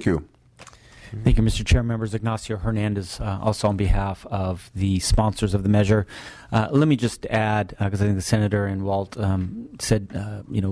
Thank you. Thank you, Mr. Chair. Members, Ignacio Hernandez, also on behalf of the sponsors of the measure. Let me just add, because I think the Senator and Walt said,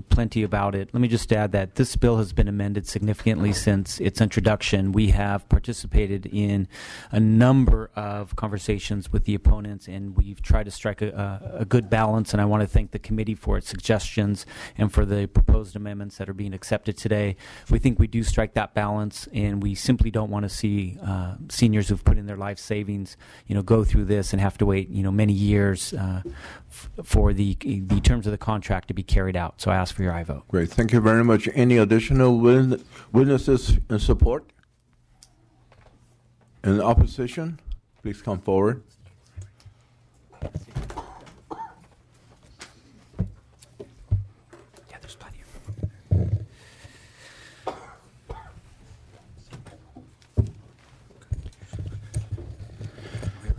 plenty about it. Let me just add that this bill has been amended significantly since its introduction. We have participated in a number of conversations with the opponents, and we've tried to strike a good balance, and I want to thank the committee for its suggestions and for the proposed amendments that are being accepted today. We think we do strike that balance, and we simply don't want to see seniors who've put in their life savings, go through this and have to wait, many years for the terms of the contract to be carried out. So I ask for your aye vote. Great. Thank you very much. Any additional witnesses in support? In opposition? Please come forward. Yeah, there's plenty.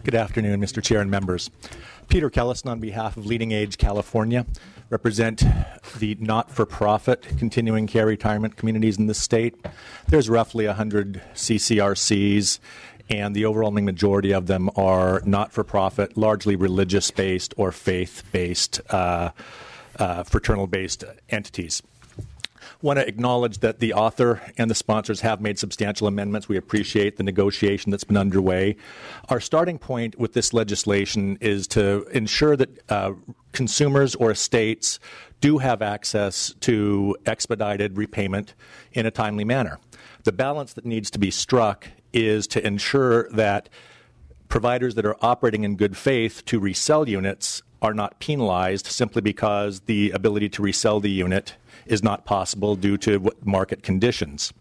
Good afternoon, Mr. Chair and members. Peter Kellison on behalf of Leading Age California, represent the not-for-profit continuing care retirement communities in the state. There's roughly 100 CCRCs, and the overwhelming majority of them are not-for-profit, largely religious-based or faith-based, fraternal-based entities. Want to acknowledge that the author and the sponsors have made substantial amendments. We appreciate the negotiation that's been underway. Our starting point with this legislation is to ensure that consumers or estates do have access to expedited repayment in a timely manner. The balance that needs to be struck is to ensure that providers that are operating in good faith to resell units are not penalized simply because the ability to resell the unit is not possible due to market conditions.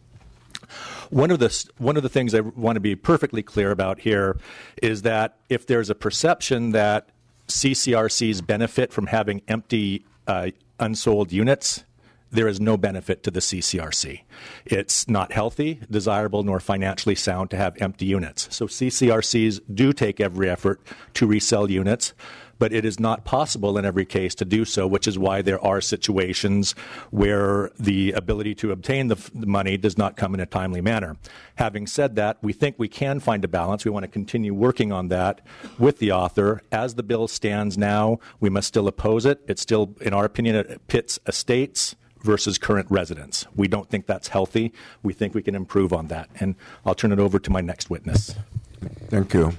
One of the things I want to be perfectly clear about here is that if there's a perception that CCRCs benefit from having empty, unsold units, there is no benefit to the CCRC. It's not healthy, desirable, nor financially sound to have empty units. So CCRCs do take every effort to resell units, but it is not possible in every case to do so, which is why there are situations where the ability to obtain the money does not come in a timely manner. Having said that, we think we can find a balance. We want to continue working on that with the author. As the bill stands now, we must still oppose it. It's still, in our opinion, it pits estates versus current residents. We don't think that's healthy. We think we can improve on that. And I'll turn it over to my next witness. Thank you.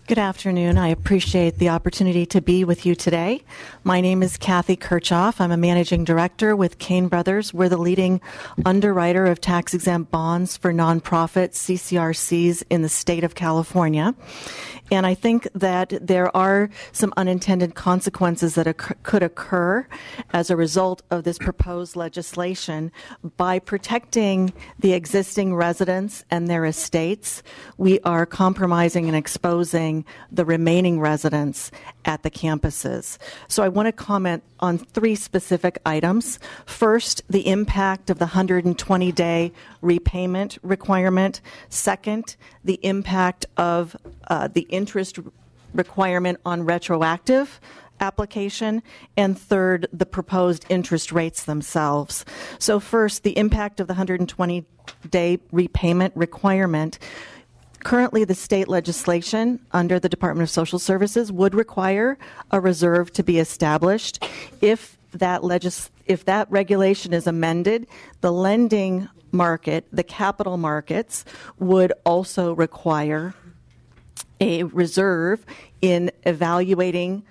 Good afternoon. I appreciate the opportunity to be with you today. My name is Kathy Kirchhoff. I'm a managing director with Kane Brothers. We're the leading underwriter of tax-exempt bonds for nonprofit CCRCs in the state of California. And I think that there are some unintended consequences that could occur as a result of this proposed legislation. By protecting the existing residents and their estates, we are compromising and exposing the remaining residents at the campuses. So I want to comment on three specific items. First, the impact of the 120-day repayment requirement. Second, the impact of the interest requirement on retroactive application. And third, the proposed interest rates themselves. So first, the impact of the 120-day repayment requirement. Currently, the state legislation under the Department of Social Services would require a reserve to be established. If that regulation is amended, the lending market, the capital markets, would also require a reserve in evaluating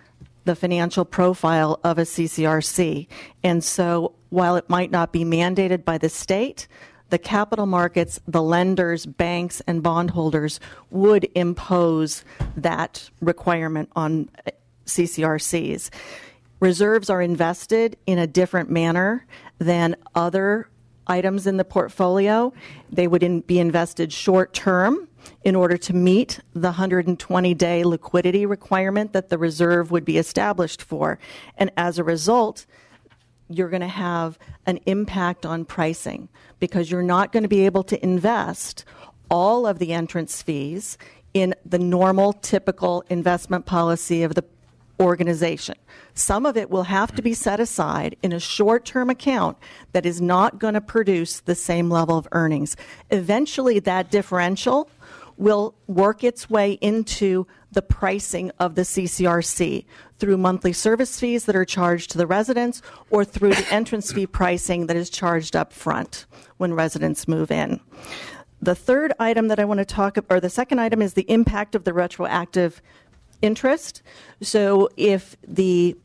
the financial profile of a CCRC. And so while it might not be mandated by the state, the capital markets, the lenders, banks, and bondholders would impose that requirement on CCRCs. Reserves are invested in a different manner than other items in the portfolio. They would be invested short term in order to meet the 120-day liquidity requirement that the reserve would be established for. And as a result, you're going to have an impact on pricing because you're not going to be able to invest all of the entrance fees in the normal, typical investment policy of the organization. Some of it will have to be set aside in a short-term account that is not going to produce the same level of earnings. Eventually, that differential will work its way into the pricing of the CCRC through monthly service fees that are charged to the residents or through the entrance fee pricing that is charged up front when residents move in. The third item that I want to talk about, or the second item, is the impact of the retroactive interest. So if the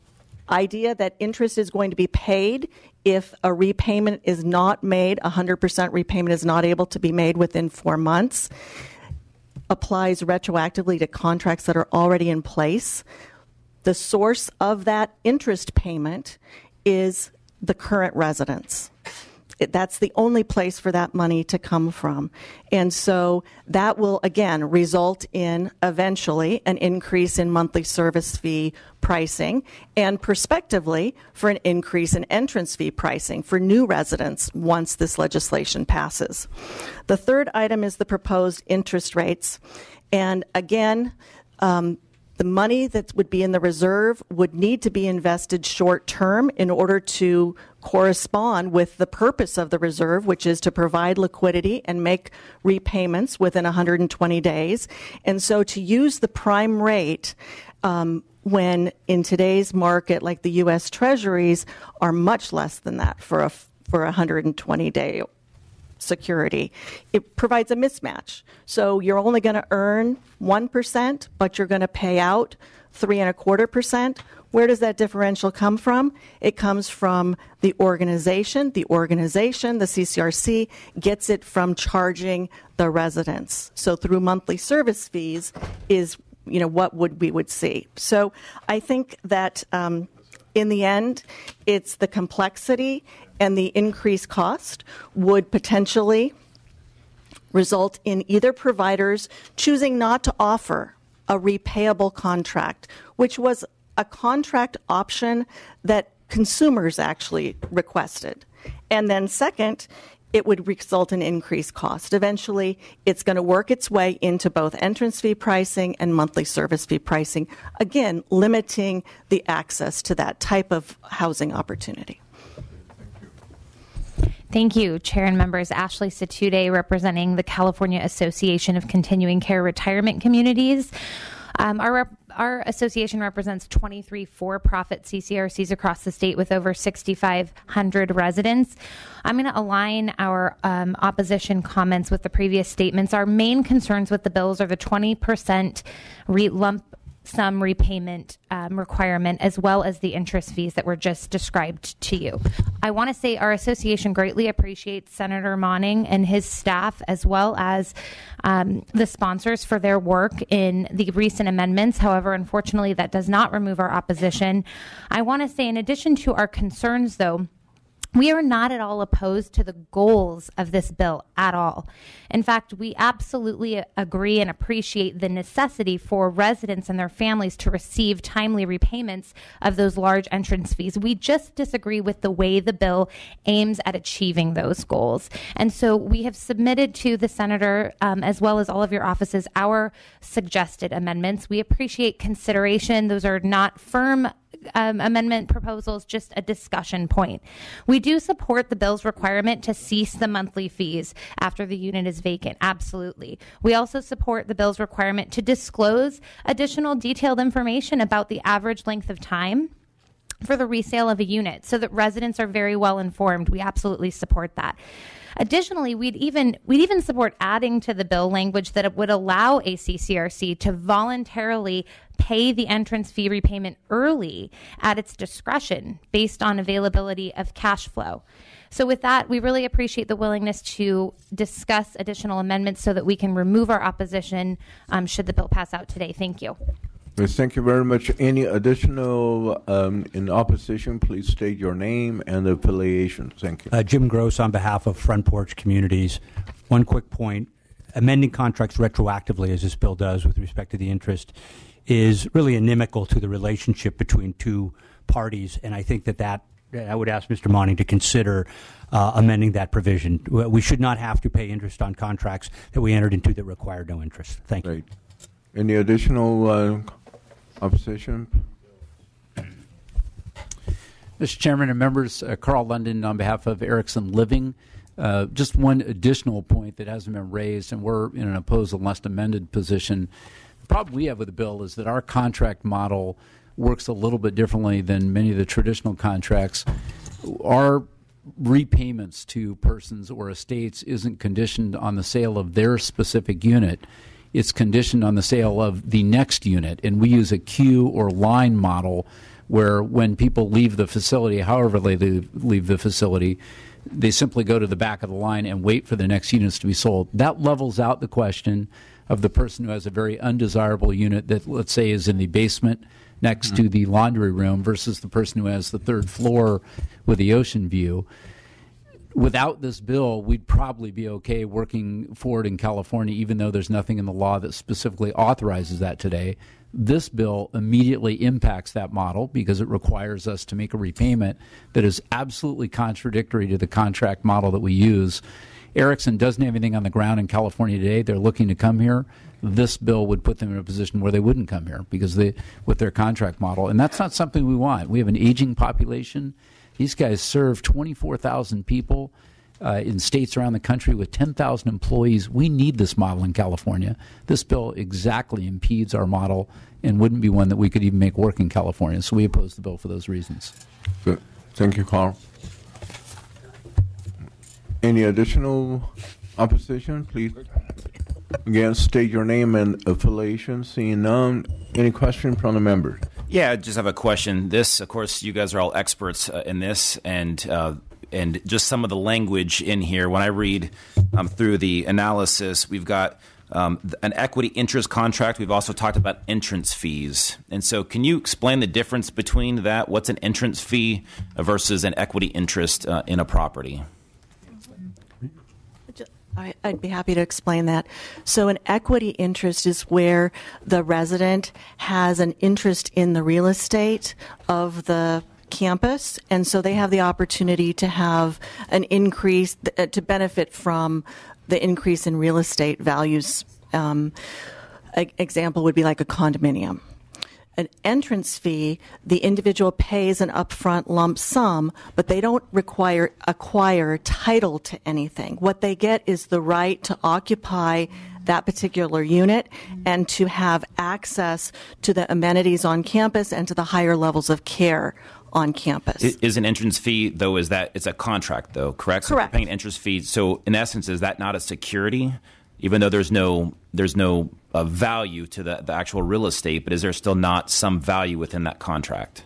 idea that interest is going to be paid if a repayment is not made, 100% repayment is not able to be made within 4 months, applies retroactively to contracts that are already in place. The source of that interest payment is the current residents. That's the only place for that money to come from. And so that will, again, result in eventually an increase in monthly service fee pricing and prospectively for an increase in entrance fee pricing for new residents once this legislation passes. The third item is the proposed interest rates. And again, the money that would be in the reserve would need to be invested short term in order to correspond with the purpose of the reserve, which is to provide liquidity and make repayments within 120 days. And so to use the prime rate when in today's market, like the U.S. Treasuries, are much less than that for a 120-day security, it provides a mismatch. So you're only going to earn 1%, but you're going to pay out 3.25%. Where does that differential come from? It comes from the organization. The organization, the CCRC, gets it from charging the residents. So through monthly service fees is, what we would see. So I think that in the end, it's the complexity and the increased cost would potentially result in either providers choosing not to offer a repayable contract, which was a contract option that consumers actually requested. And then second, it would result in increased cost. Eventually, it's going to work its way into both entrance fee pricing and monthly service fee pricing, again, limiting the access to that type of housing opportunity. Thank you, Chair and members. Ashley Satude, representing the California Association of Continuing Care Retirement Communities. Our association represents 23 for-profit CCRCs across the state with over 6,500 residents. I'm going to align our opposition comments with the previous statements. Our main concerns with the bills are the 20% lump sum repayment requirement, as well as the interest fees that were just described to you. I want to say our association greatly appreciates Senator Monning and his staff, as well as the sponsors for their work in the recent amendments. However, unfortunately, that does not remove our opposition. I want to say, in addition to our concerns, though, we are not at all opposed to the goals of this bill at all. In fact, we absolutely agree and appreciate the necessity for residents and their families to receive timely repayments of those large entrance fees. We just disagree with the way the bill aims at achieving those goals. And so we have submitted to the Senator, as well as all of your offices, our suggested amendments. We appreciate consideration. Those are not firm amendment proposals, just a discussion point. We do support the bill's requirement to cease the monthly fees after the unit is vacant. Absolutely. We also support the bill's requirement to disclose additional detailed information about the average length of time for the resale of a unit so that residents are very well informed. We absolutely support that. Additionally, we'd even support adding to the bill language that it would allow a CCRC to voluntarily pay the entrance fee repayment early at its discretion based on availability of cash flow. So with that, we really appreciate the willingness to discuss additional amendments so that we can remove our opposition should the bill pass out today. Thank you. Yes, thank you very much. Any additional in opposition, please state your name and affiliation. Thank you. Jim Gross on behalf of Front Porch Communities. One quick point. Amending contracts retroactively, as this bill does with respect to the interest, is really inimical to the relationship between two parties. And I think that I would ask Mr. Monning to consider amending that provision. We should not have to pay interest on contracts that we entered into that required no interest. Thank you. Great. Any additional opposition? Mr. Chairman and members, Carl London on behalf of Erickson Living. Just one additional point that hasn't been raised, and we're in an opposed unless amended position. The problem we have with the bill is that our contract model works a little bit differently than many of the traditional contracts. Our repayments to persons or estates isn't conditioned on the sale of their specific unit. It's conditioned on the sale of the next unit, and we use a queue or line model where when people leave the facility, however they leave the facility, they simply go to the back of the line and wait for the next units to be sold. That levels out the question of the person who has a very undesirable unit that, let's say, is in the basement next to the laundry room versus the person who has the third floor with the ocean view. Without this bill, we'd probably be okay working forward in California, even though there's nothing in the law that specifically authorizes that today. This bill immediately impacts that model because it requires us to make a repayment that is absolutely contradictory to the contract model that we use. Erickson doesn't have anything on the ground in California today. They're looking to come here. This bill would put them in a position where they wouldn't come here because with their contract model. And that's not something we want. We have an aging population. These guys serve 24,000 people in states around the country with 10,000 employees. We need this model in California. This bill exactly impedes our model and wouldn't be one that we could even make work in California. So we oppose the bill for those reasons. Good. Thank you, Carl. Any additional opposition, please? Again, state your name and affiliation. Seeing none, any question from the members? Yeah, I just have a question. This, of course, you guys are all experts in this, and just some of the language in here. When I read through the analysis, we've got an equity interest contract. We've also talked about entrance fees. And so can you explain the difference between that? What's an entrance fee versus an equity interest in a property? I'd be happy to explain that. So an equity interest is where the resident has an interest in the real estate of the campus, and so they have the opportunity to have an increase, to benefit from the increase in real estate values. Example would be like a condominium. An entrance fee, the individual pays an upfront lump sum, but they don't acquire title to anything. What they get is the right to occupy that particular unit and to have access to the amenities on campus and to the higher levels of care on campus. Is an entrance fee, though, it's a contract, though, correct? Correct. So you're paying an entrance fee. So in essence, is that not a security? Even though there's no value to the actual real estate, but is there still not some value within that contract?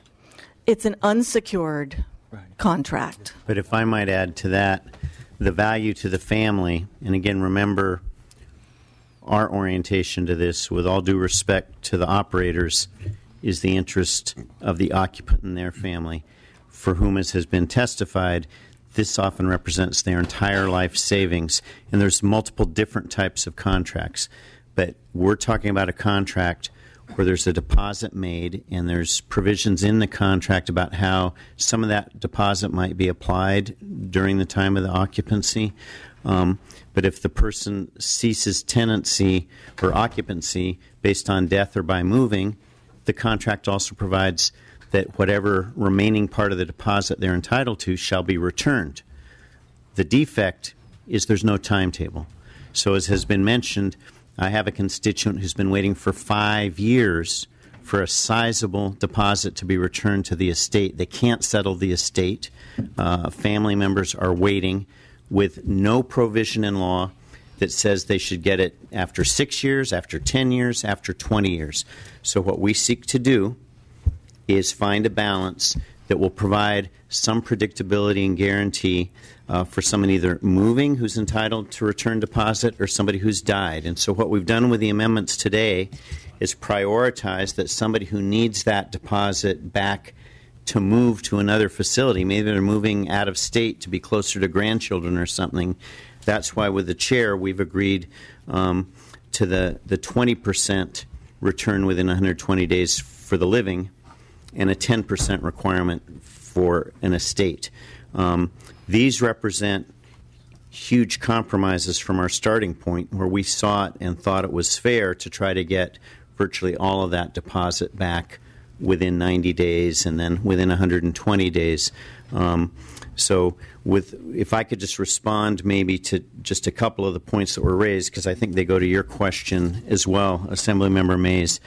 It's an unsecured contract. But if I might add to that, the value to the family, and again, remember our orientation to this, with all due respect to the operators, is the interest of the occupant and their family, for whom, as has been testified, this often represents their entire life savings. And there's multiple different types of contracts. But we're talking about a contract where there's a deposit made and there's provisions in the contract about how some of that deposit might be applied during the time of the occupancy. But if the person ceases tenancy or occupancy based on death or by moving, the contract also provides that whatever remaining part of the deposit they're entitled to shall be returned. The defect is there's no timetable. So as has been mentioned, I have a constituent who's been waiting for 5 years for a sizable deposit to be returned to the estate. They can't settle the estate. Family members are waiting with no provision in law that says they should get it after 6 years, after 10 years, after 20 years. So what we seek to do is find a balance that will provide some predictability and guarantee for someone either moving who's entitled to return deposit or somebody who's died. And so what we've done with the amendments today is prioritize that somebody who needs that deposit back to move to another facility, maybe they're moving out of state to be closer to grandchildren or something. That's why with the chair we've agreed to the 20% return within 120 days for the living and a 10% requirement for an estate. These represent huge compromises from our starting point, where we sought and thought it was fair to try to get virtually all of that deposit back within 90 days and then within 120 days. If I could just respond maybe to just a couple of the points that were raised, because I think they go to your question as well, Assemblymember Mays.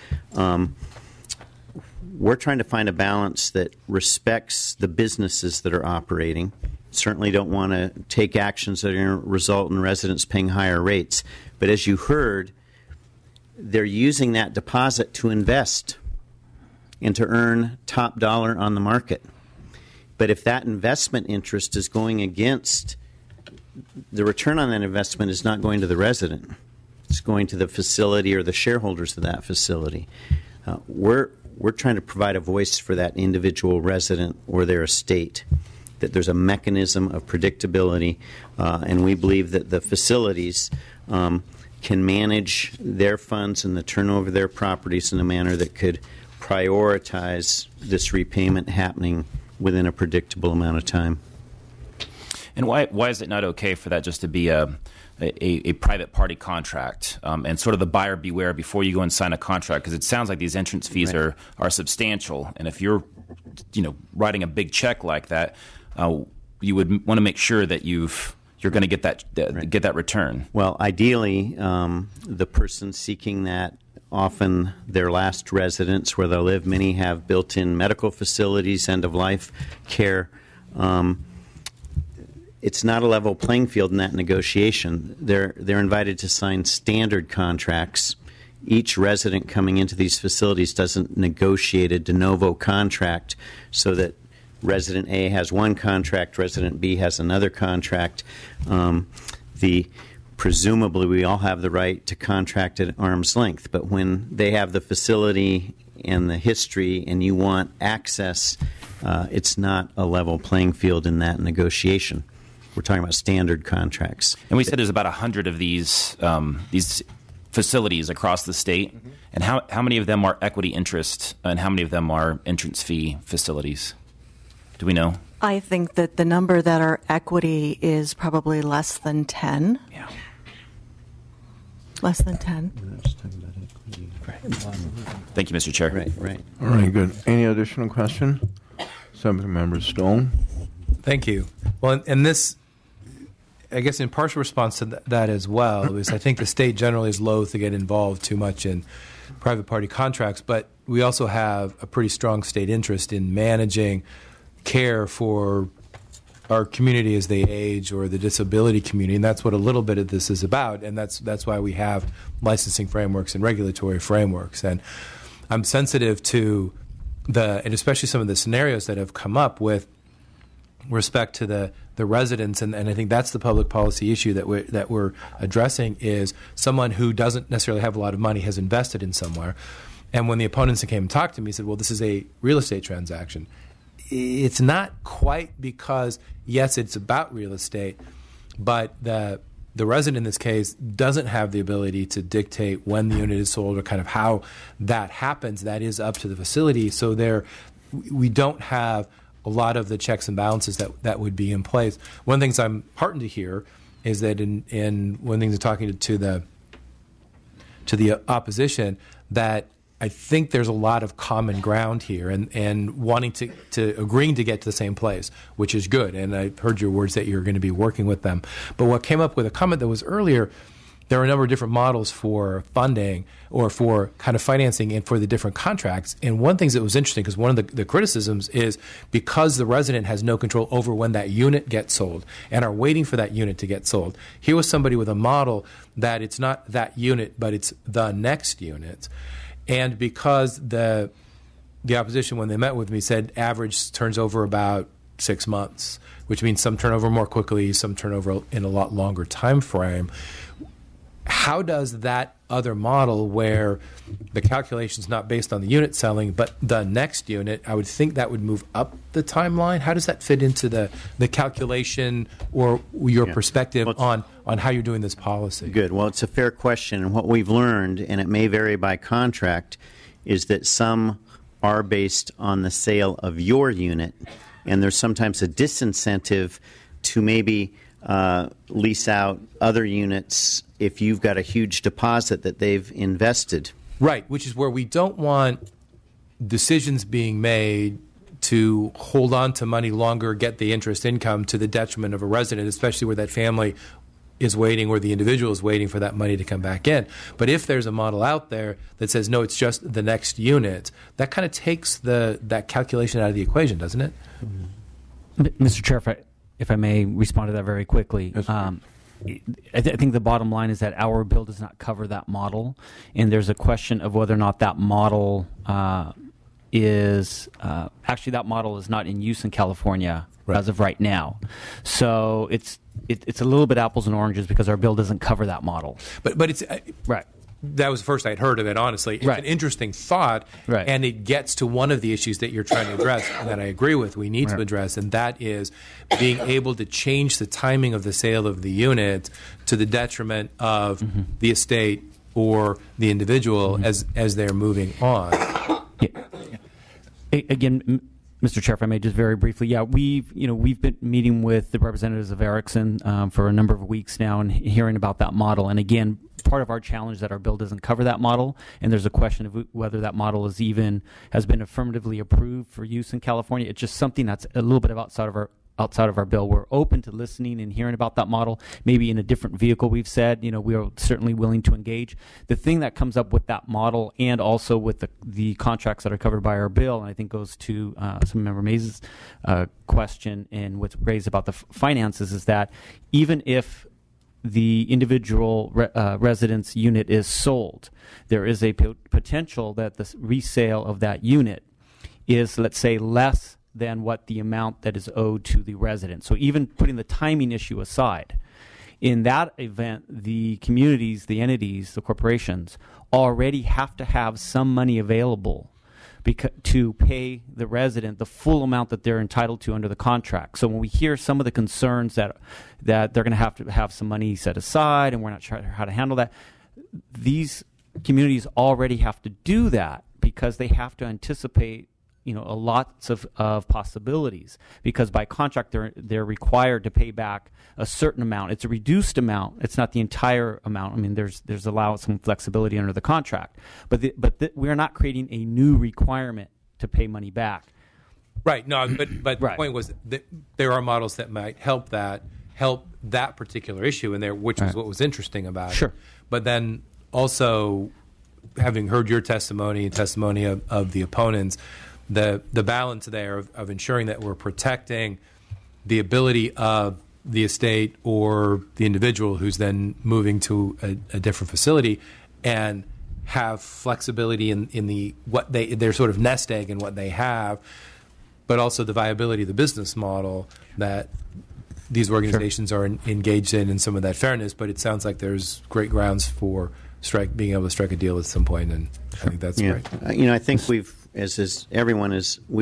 We're trying to find a balance that respects the businesses that are operating. Certainly don't want to take actions that are going to result in residents paying higher rates. But as you heard, they're using that deposit to invest and to earn top dollar on the market. But if that investment interest is going against, the return on that investment is not going to the resident. It's going to the facility or the shareholders of that facility. We're trying to provide a voice for that individual resident or their estate, that there's a mechanism of predictability, and we believe that the facilities can manage their funds and the turnover of their properties in a manner that could prioritize this repayment happening within a predictable amount of time. And why is it not okay for that just to be a private party contract and sort of the buyer beware before you go and sign a contract? Because it sounds like these entrance fees are substantial, and if you're writing a big check like that, you would want to make sure that you're going to get that return. Well, ideally, the person seeking that, often their last residence where they'll live. Many have built-in medical facilities, end-of-life care. It's not a level playing field in that negotiation. They're invited to sign standard contracts. Each resident coming into these facilities doesn't negotiate a de novo contract so that resident A has one contract, resident B has another contract. Presumably, we all have the right to contract at arm's length, but when they have the facility and the history and you want access, it's not a level playing field in that negotiation. We're talking about standard contracts. And we said there's about 100 of these facilities across the state. Mm-hmm. And how many of them are equity interest and how many of them are entrance fee facilities? Do we know? I think that the number that are equity is probably less than 10. Yeah. Less than 10. Thank you, Mr. Chair. Right. All right, good. Any additional question? Assemblymember Stone. Thank you. Well, and this, I guess in partial response to that as well, is I think the state generally is loath to get involved too much in private party contracts, but we also have a pretty strong state interest in managing care for our community as they age, or the disability community, and that's what a little bit of this is about, and that's why we have licensing frameworks and regulatory frameworks. And I'm sensitive to and especially some of the scenarios that have come up with respect to the residents, and I think that's the public policy issue that we're addressing, is someone who doesn't necessarily have a lot of money has invested in somewhere, and when the opponents came and talked to me, said, well, this is a real estate transaction. It's not quite, because, yes, it's about real estate, but the resident in this case doesn't have the ability to dictate when the unit is sold or kind of how that happens. That is up to the facility. So we don't have a lot of the checks and balances that would be in place. One of the things I'm heartened to hear is that in one of the things I'm talking to the opposition, that I think there's a lot of common ground here, and wanting to agreeing to get to the same place, which is good. And I heard your words that you're going to be working with them. But what came up with a comment that was earlier, there are a number of different models for funding or for kind of financing and for the different contracts. And one thing that was interesting, because one of the criticisms is because the resident has no control over when that unit gets sold and are waiting for that unit to get sold. Here was somebody with a model that it's not that unit, but it's the next unit. And because the opposition, when they met with me, said average turns over about 6 months, which means some turnover more quickly, some turnover in a lot longer time frame. How does that other model, where the calculation is not based on the unit selling, but the next unit, I would think that would move up the timeline? How does that fit into the calculation or your perspective on how you're doing this policy? Good. Well, it's a fair question. And what we've learned, and it may vary by contract, is that some are based on the sale of your unit, and there's sometimes a disincentive to maybe lease out other units if you've got a huge deposit that they've invested. Right, which is where we don't want decisions being made to hold on to money longer, get the interest income to the detriment of a resident, especially where that family is waiting or the individual is waiting for that money to come back in. But if there's a model out there that says, no, it's just the next unit, that kind of takes that calculation out of the equation, doesn't it? Mr. Chair, if I may respond to that very quickly. Yes, I think the bottom line is that our bill does not cover that model, and there's a question of whether or not that model is actually that model is not in use in California as of right now. So it's a little bit apples and oranges because our bill doesn't cover that model. But it's right. That was the first I'd heard of it, honestly. It's an interesting thought, and it gets to one of the issues that you're trying to address, and that I agree with we need to address, and that is being able to change the timing of the sale of the unit to the detriment of the estate or the individual as they're moving on. Again, Mr. Chair, if I may just very briefly, we've been meeting with the representatives of Erickson for a number of weeks now and hearing about that model. And again, part of our challenge is that our bill doesn't cover that model, and there's a question of whether that model has been affirmatively approved for use in California. It's just something that's a little bit outside of our bill. We're open to listening and hearing about that model, maybe in a different vehicle. We've said, we are certainly willing to engage. The thing that comes up with that model and also with the contracts that are covered by our bill, and I think goes to some member Mays' question and what's raised about the finances, is that even if the individual residence unit is sold, there is a potential that the resale of that unit is, let's say, less than what the amount that is owed to the resident. So even putting the timing issue aside, in that event, the communities, the entities, the corporations already have to have some money available to pay the resident the full amount that they're entitled to under the contract. So when we hear some of the concerns that they're going to have some money set aside and we're not sure how to handle that, these communities already have to do that because they have to anticipate lots of possibilities, because by contract they're required to pay back a certain amount. It's a reduced amount. It's not the entire amount. I mean, there's allowed some flexibility under the contract, but we're not creating a new requirement to pay money back. Right. No, but the point was that there are models that might help that particular issue in there, which is what was interesting about it. But then also, having heard your testimony and testimony of the opponents, the balance there of ensuring that we're protecting the ability of the estate or the individual who's then moving to a different facility and have flexibility in their sort of nest egg in what they have, but also the viability of the business model that these organizations are engaged in, and some of that fairness. But it sounds like there's great grounds for being able to strike a deal at some point, and I think that's great. I think we've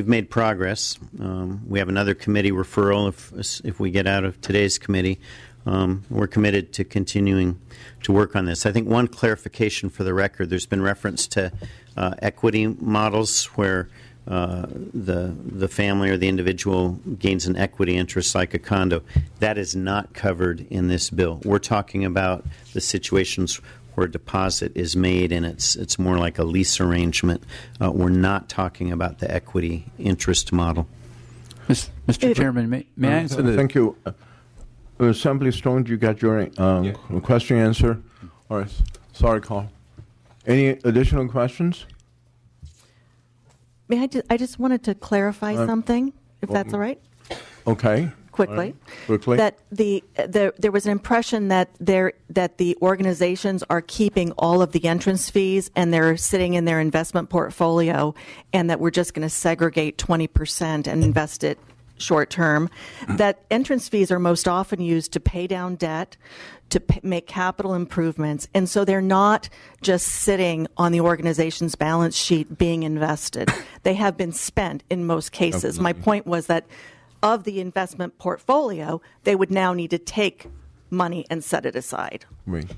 made progress. We have another committee referral if we get out of today's committee. We're committed to continuing to work on this. I think one clarification for the record, there's been reference to equity models where the family or the individual gains an equity interest like a condo. That is not covered in this bill. We're talking about the situations where a deposit is made and it's more like a lease arrangement. We're not talking about the equity interest model. Mr. Chairman, may I? Thank you. Assembly Stone, you got your question answered? All right. Sorry, Carl. Any additional questions? I just wanted to clarify something, if that's all right. Okay. Quickly. That there was an impression that the organizations are keeping all of the entrance fees and they're sitting in their investment portfolio, and that we're just going to segregate 20% and invest it short term. That entrance fees are most often used to pay down debt, to make capital improvements, and so they're not just sitting on the organization's balance sheet being invested. They have been spent in most cases. Absolutely. My point was that of the investment portfolio, they would now need to take money and set it aside. Right.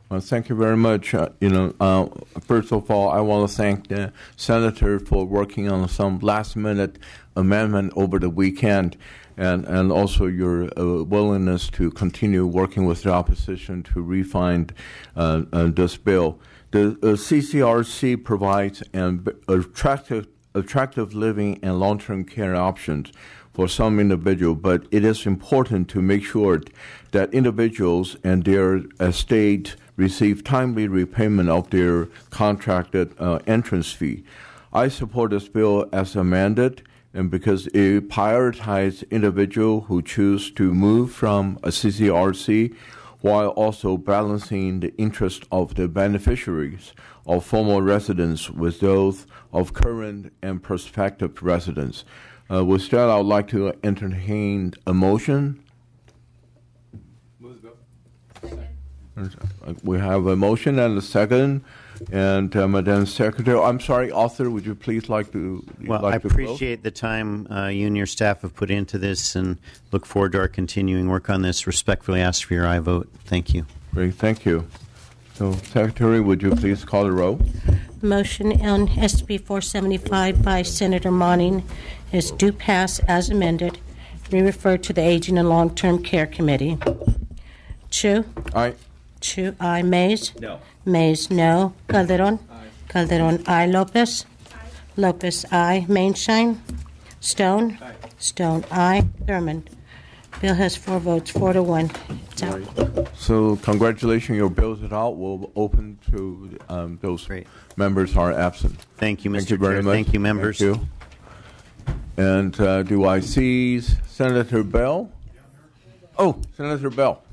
Well, thank you very much. First of all, I want to thank the Senator for working on some last-minute amendment over the weekend, and also your willingness to continue working with the opposition to refine this bill. The CCRC provides an attractive attractive living and long-term care options for some individual, but it is important to make sure that individuals and their estate receive timely repayment of their contracted entrance fee. I support this bill as amended, and because it prioritizes individuals who choose to move from a CCRC while also balancing the interest of the beneficiaries of former residents with those of current and prospective residents. With that, I would like to entertain a motion. We have a motion and a second. And Madam Secretary, I'm sorry, Author, would you please like to? Well, I appreciate the time you and your staff have put into this, and look forward to our continuing work on this. Respectfully ask for your aye vote. Thank you. Great, thank you. So, Secretary, would you please call the roll? Motion on SB 475 by Senator Monning is due pass as amended. Be referred to the Aging and Long-Term Care Committee. Chu? Aye. Chu, aye. Mays? No. Mays, no. Calderon? Aye. Calderon, aye. Lopez? Aye. Lopez, aye. Mainshine? Stone? Aye. Stone, aye. Thurman? Bill has 4 votes, 4-1. It's out. So, congratulations, your bill is out. We'll open to those Great. members are absent. Thank you, Mr. Thank you very Chair. much. Thank you, members. Thank you. And do I see Senator Bell? Oh, Senator Bell.